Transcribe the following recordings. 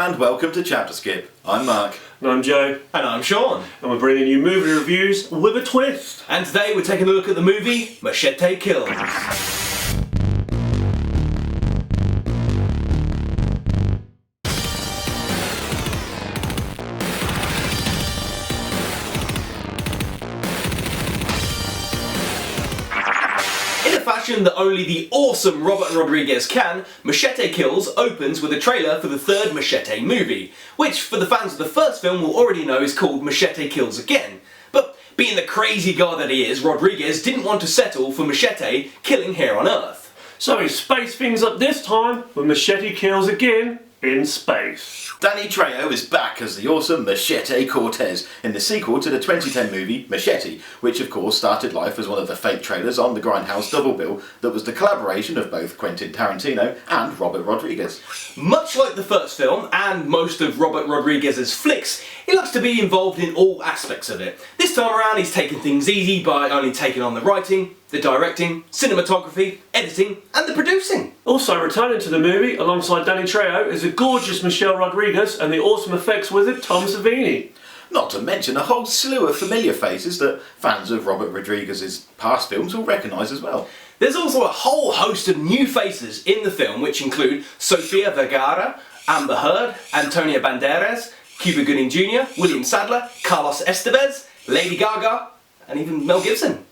and welcome to ChapterSkip. I'm Mark. And I'm Joe. And I'm Sean. And we're bringing you movie reviews with a twist. And today we're taking a look at the movie Machete Kills. In a fashion that only the awesome Robert Rodriguez can, Machete Kills opens with a trailer for the third Machete movie, which for the fans of the first film will already know is called Machete Kills Again. But being the crazy guy that he is, Rodriguez didn't want to settle for Machete killing here on Earth. So he spaced things up this time with Machete Kills Again in space. Danny Trejo is back as the awesome Machete Cortez in the sequel to the 2010 movie Machete, which of course started life as one of the fake trailers on the Grindhouse double bill that was the collaboration of both Quentin Tarantino and Robert Rodriguez. Much like the first film, and most of Robert Rodriguez's flicks, he likes to be involved in all aspects of it. This time around he's taken things easy by only taking on the writing, the directing, cinematography, editing, and the producing. Also returning to the movie alongside Danny Trejo is a gorgeous Michelle Rodriguez and the awesome effects wizard Tom Savini. Not to mention a whole slew of familiar faces that fans of Robert Rodriguez's past films will recognise as well. There's also a whole host of new faces in the film, which include Sofia Vergara, Amber Heard, Antonio Banderas, Cuba Gooding Jr., William Sadler, Carlos Estevez, Lady Gaga, and even Mel Gibson.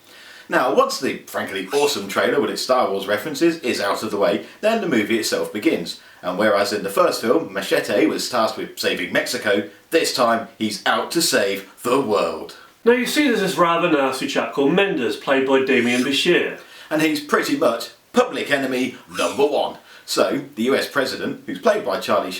Now, once the frankly awesome trailer with its Star Wars references is out of the way, then the movie itself begins. And whereas in the first film, Machete was tasked with saving Mexico, this time he's out to save the world. Now you see there's this rather nasty chap called Mendes, played by Damien Bashir. And he's pretty much public enemy number one. So, the US president, who's played by Carlos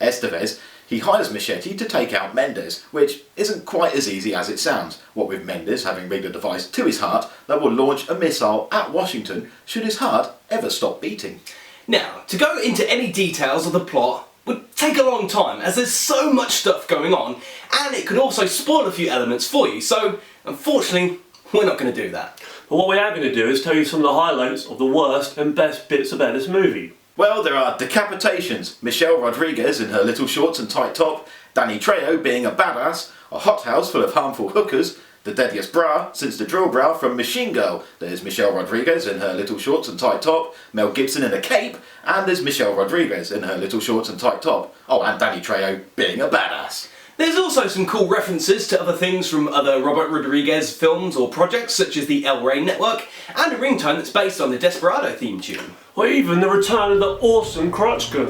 Estevez, he hires Machete to take out Mendes, which isn't quite as easy as it sounds, what with Mendes having rigged a device to his heart that will launch a missile at Washington should his heart ever stop beating. Now, to go into any details of the plot would take a long time, as there's so much stuff going on, and it could also spoil a few elements for you, so unfortunately, we're not going to do that. But what we are going to do is tell you some of the highlights of the worst and best bits about this movie. Well, there are decapitations, Michelle Rodriguez in her little shorts and tight top, Danny Trejo being a badass, a hothouse full of harmful hookers, the deadliest bra since the drill bra from Machine Girl. There's Michelle Rodriguez in her little shorts and tight top, Mel Gibson in a cape, and there's Michelle Rodriguez in her little shorts and tight top. Oh, and Danny Trejo being a badass. There's also some cool references to other things from other Robert Rodriguez films or projects, such as the El Rey Network, and a ringtone that's based on the Desperado theme tune. Or even the return of the awesome crotch gun.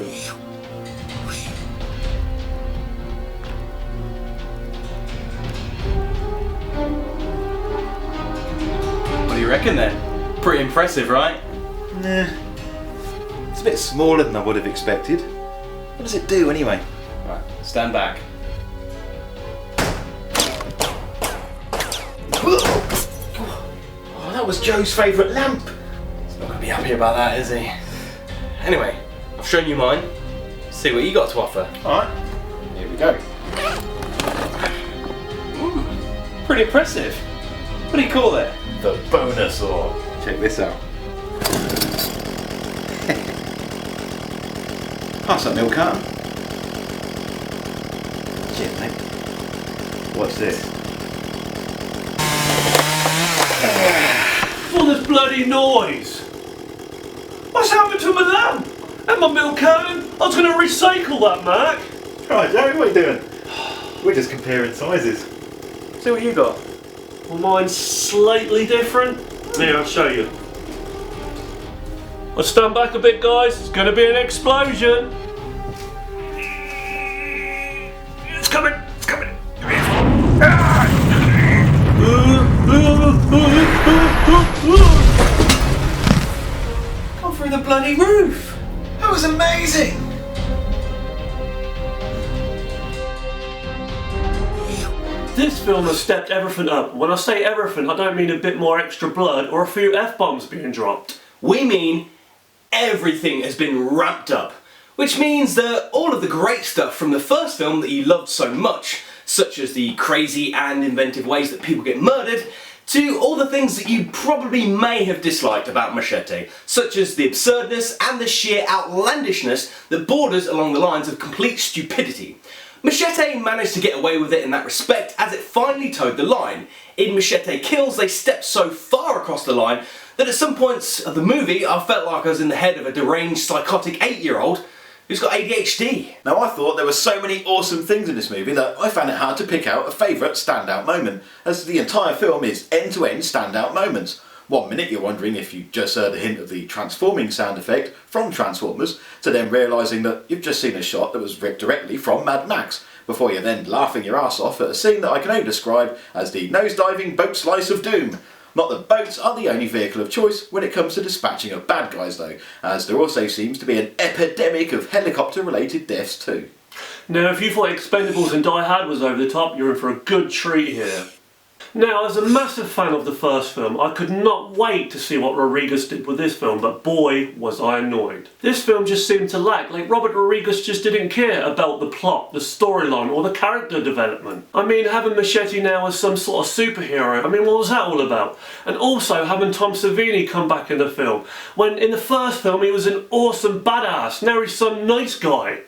What do you reckon then? Pretty impressive, right? Nah, it's a bit smaller than I would have expected. What does it do anyway? Right, stand back. Oh, that was Joe's favourite lamp. He's not going to be happy about that, is he? Anyway, I've shown you mine. See what you got to offer. Alright, here we go. Pretty impressive. What do you call it? The Bonosaur. Check this out. Pass that milk carton. Cheers, mate. What's this? All this bloody noise! What's happened to my lamp? And my milk carton? I was going to recycle that, Mark. Right, Joe, what are you doing? We're just comparing sizes. See what you got. Well, mine's slightly different. Here, I'll show you. Let's stand back a bit, guys. It's going to be an explosion. It's coming. It's coming. Come through the bloody roof. That was amazing! This film has stepped everything up. When I say everything, I don't mean a bit more extra blood or a few F-bombs being dropped. We mean everything has been ramped up, which means that all of the great stuff from the first film that you loved so much, such as the crazy and inventive ways that people get murdered, to all the things that you probably may have disliked about Machete, such as the absurdness and the sheer outlandishness that borders along the lines of complete stupidity. Machete managed to get away with it in that respect as it finally towed the line. In Machete Kills, they stepped so far across the line that at some points of the movie I felt like I was in the head of a deranged psychotic 8-year-old who's got ADHD. Now, I thought there were so many awesome things in this movie that I found it hard to pick out a favourite standout moment, as the entire film is end-to-end standout moments. 1 minute you're wondering if you just heard a hint of the transforming sound effect from Transformers, to then realising that you've just seen a shot that was ripped directly from Mad Max, before you're then laughing your ass off at a scene that I can only describe as the nose-diving boat slice of doom. Not that boats are the only vehicle of choice when it comes to dispatching of bad guys though, as there also seems to be an epidemic of helicopter-related deaths too. Now, if you thought Expendables and Die Hard was over the top, you're in for a good treat here. Now, as a massive fan of the first film, I could not wait to see what Rodriguez did with this film, but boy was I annoyed. This film just seemed to lack, like Robert Rodriguez just didn't care about the plot, the storyline, or the character development. I mean, having Machete now as some sort of superhero, I mean, what was that all about? And also having Tom Savini come back in the film, when in the first film he was an awesome badass, now he's some nice guy.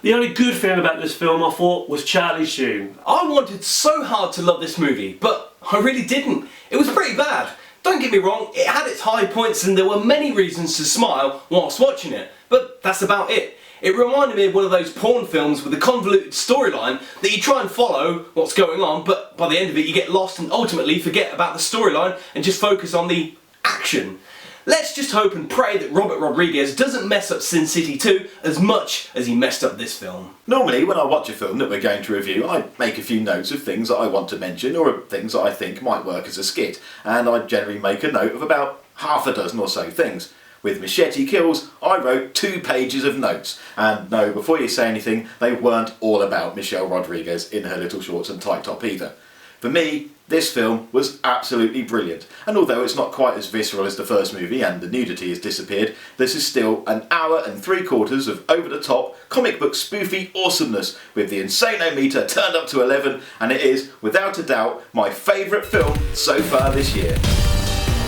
The only good thing about this film, I thought, was Charlie Sheen. I wanted so hard to love this movie, but I really didn't. It was pretty bad. Don't get me wrong, it had its high points and there were many reasons to smile whilst watching it, but that's about it. It reminded me of one of those porn films with a convoluted storyline that you try and follow what's going on, but by the end of it you get lost and ultimately forget about the storyline and just focus on the action. Let's just hope and pray that Robert Rodriguez doesn't mess up Sin City 2 as much as he messed up this film. Normally, when I watch a film that we're going to review, I make a few notes of things that I want to mention or things that I think might work as a skit, and I generally make a note of about half a dozen or so things. With Machete Kills, I wrote 2 pages of notes, and no, before you say anything, they weren't all about Michelle Rodriguez in her little shorts and tight top either. For me, this film was absolutely brilliant, and although it's not quite as visceral as the first movie and the nudity has disappeared, this is still an hour and 3/4 of over-the-top comic book spoofy awesomeness with the Insano-meter turned up to 11, and it is, without a doubt, my favourite film so far this year.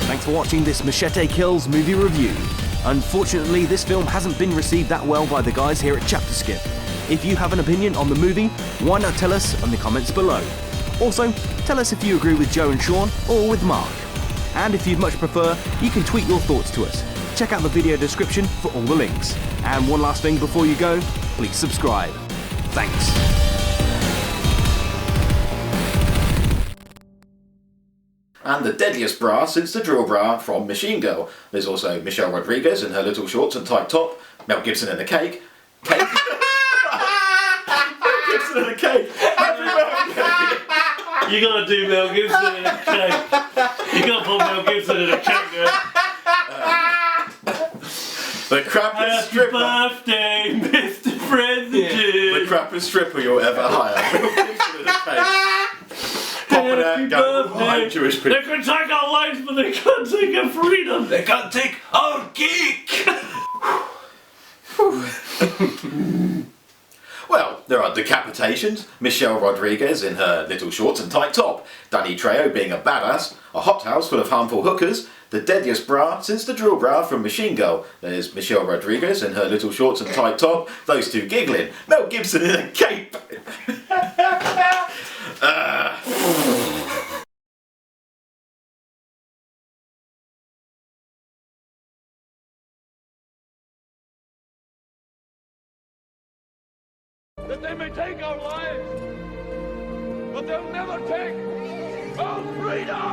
Thanks for watching this Machete Kills movie review. Unfortunately, this film hasn't been received that well by the guys here at ChapterSkip. If you have an opinion on the movie, why not tell us in the comments below? Also, tell us if you agree with Joe and Sean or with Mark. And if you'd much prefer, you can tweet your thoughts to us. Check out the video description for all the links. And one last thing before you go, please subscribe. Thanks. And the deadliest bra since the drill bra from Machine Girl. There's also Michelle Rodriguez in her little shorts and tight top, Mel Gibson in a cake. Mel Gibson in a cake. You gotta do Mel Gibson in a cake. You gotta put Mel Gibson in a cake, girl. The crappiest stripper. Happy birthday, Mr. President. The crappiest stripper you'll ever hire. Mel Gibson in a cake. Popping out and going, oh, I'm Jewish people. They can take our lives, but they can't take our freedom. They can't take our geek! Well, there are decapitations, Michelle Rodriguez in her little shorts and tight top, Danny Trejo being a badass, a hothouse full of harmful hookers, the deadliest bra since the drill bra from Machine Girl. There's Michelle Rodriguez in her little shorts and tight top, those two giggling, Mel Gibson in a cape. That they may take our lives, but they'll never take our freedom!